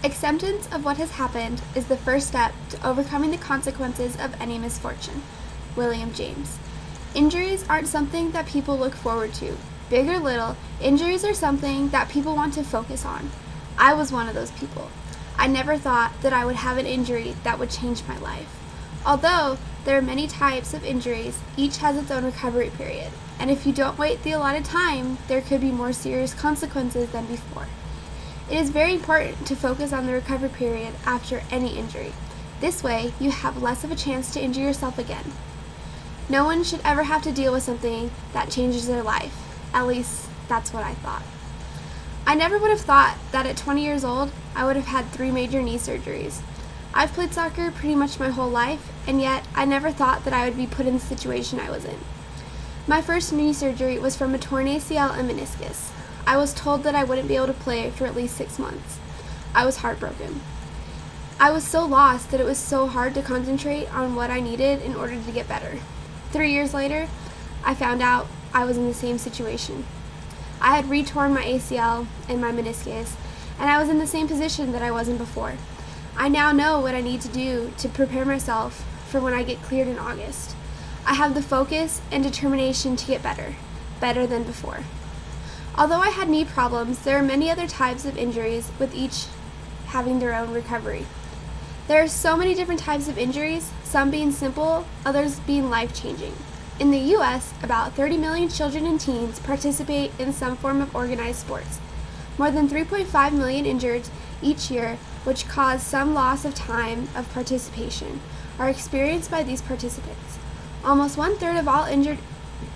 Acceptance of what has happened is the first step to overcoming the consequences of any misfortune. William James. Injuries aren't something that people look forward to. Big or little, injuries are something that people want to focus on. I was one of those people. I never thought that I would have an injury that would change my life. Although there are many types of injuries, each has its own recovery period, and if you don't wait the allotted time, there could be more serious consequences than before. It is very important to focus on the recovery period after any injury. This way, you have less of a chance to injure yourself again. No one should ever have to deal with something that changes their life. At least, that's what I thought. I never would have thought that at 20 years old, I would have had 3 major knee surgeries. I've played soccer pretty much my whole life, and yet I never thought that I would be put in the situation I was in. My first knee surgery was from a torn ACL and meniscus. I was told that I wouldn't be able to play for at least 6 months. I was heartbroken. I was so lost that it was so hard to concentrate on what I needed in order to get better. 3 years later, I found out I was in the same situation. I had re-torn my ACL and my meniscus, and I was in the same position that I was in before. I now know what I need to do to prepare myself for when I get cleared in August. I have the focus and determination to get better than before. Although I had knee problems, there are many other types of injuries, with each having their own recovery. There are so many different types of injuries, some being simple, others being life-changing. In the U.S., about 30 million children and teens participate in some form of organized sports. More than 3.5 million injured each year, which cause some loss of time of participation, are experienced by these participants. Almost 1/3 of all injured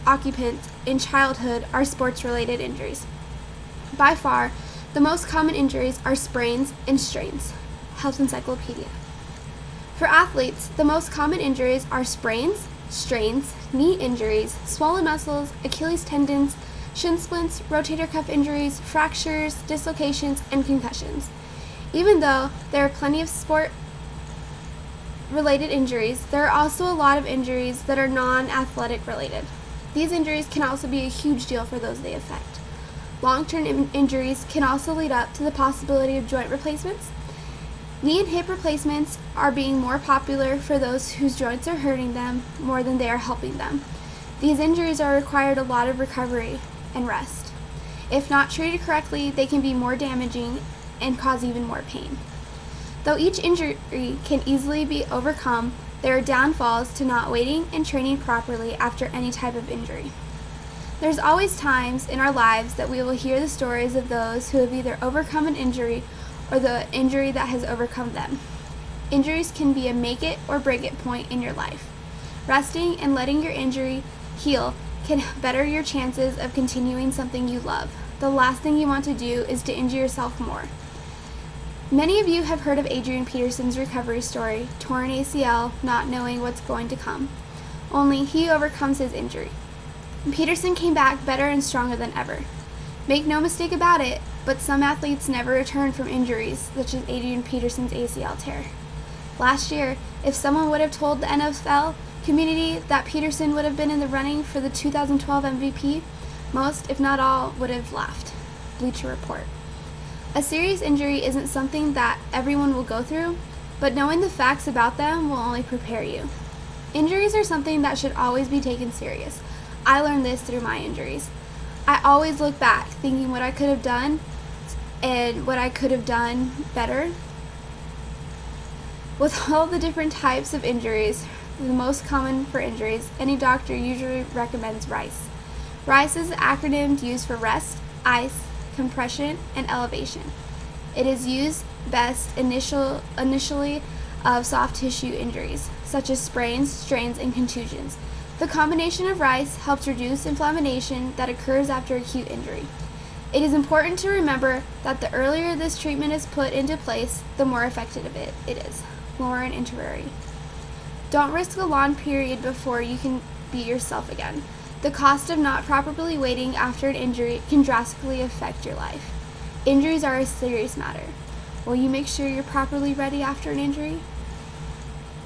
occupants in childhood are sports-related injuries. By far, the most common injuries are sprains and strains. Health Encyclopedia. For athletes, the most common injuries are sprains, strains, knee injuries, swollen muscles, Achilles tendons, shin splints, rotator cuff injuries, fractures, dislocations, and concussions. Even though there are plenty of sport-related injuries, there are also a lot of injuries that are non-athletic related. These injuries can also be a huge deal for those they affect. Long-term injuries can also lead up to the possibility of joint replacements. Knee and hip replacements are being more popular for those whose joints are hurting them more than they are helping them. These injuries are required a lot of recovery and rest. If not treated correctly, they can be more damaging and cause even more pain. Though each injury can easily be overcome, there are downfalls to not waiting and training properly after any type of injury. There's always times in our lives that we will hear the stories of those who have either overcome an injury or the injury that has overcome them. Injuries can be a make it or break it point in your life. Resting and letting your injury heal can better your chances of continuing something you love. The last thing you want to do is to injure yourself more. Many of you have heard of Adrian Peterson's recovery story, torn ACL, not knowing what's going to come. Only he overcomes his injury. Peterson came back better and stronger than ever. Make no mistake about it, but some athletes never return from injuries, such as Adrian Peterson's ACL tear. Last year, if someone would have told the NFL community that Peterson would have been in the running for the 2012 MVP, most, if not all, would have laughed. Bleacher Report. A serious injury isn't something that everyone will go through, but knowing the facts about them will only prepare you. Injuries are something that should always be taken serious. I learned this through my injuries. I always look back thinking what I could have done and what I could have done better. With all the different types of injuries, the most common for injuries, any doctor usually recommends RICE. RICE is the acronym used for rest, ice, compression, and elevation. It is used best initially of soft tissue injuries, such as sprains, strains, and contusions. The combination of RICE helps reduce inflammation that occurs after acute injury. It is important to remember that the earlier this treatment is put into place, the more effective it is. Lauren Interari. Don't risk a long period before you can be yourself again. The cost of not properly waiting after an injury can drastically affect your life. Injuries are a serious matter. Will you make sure you're properly ready after an injury?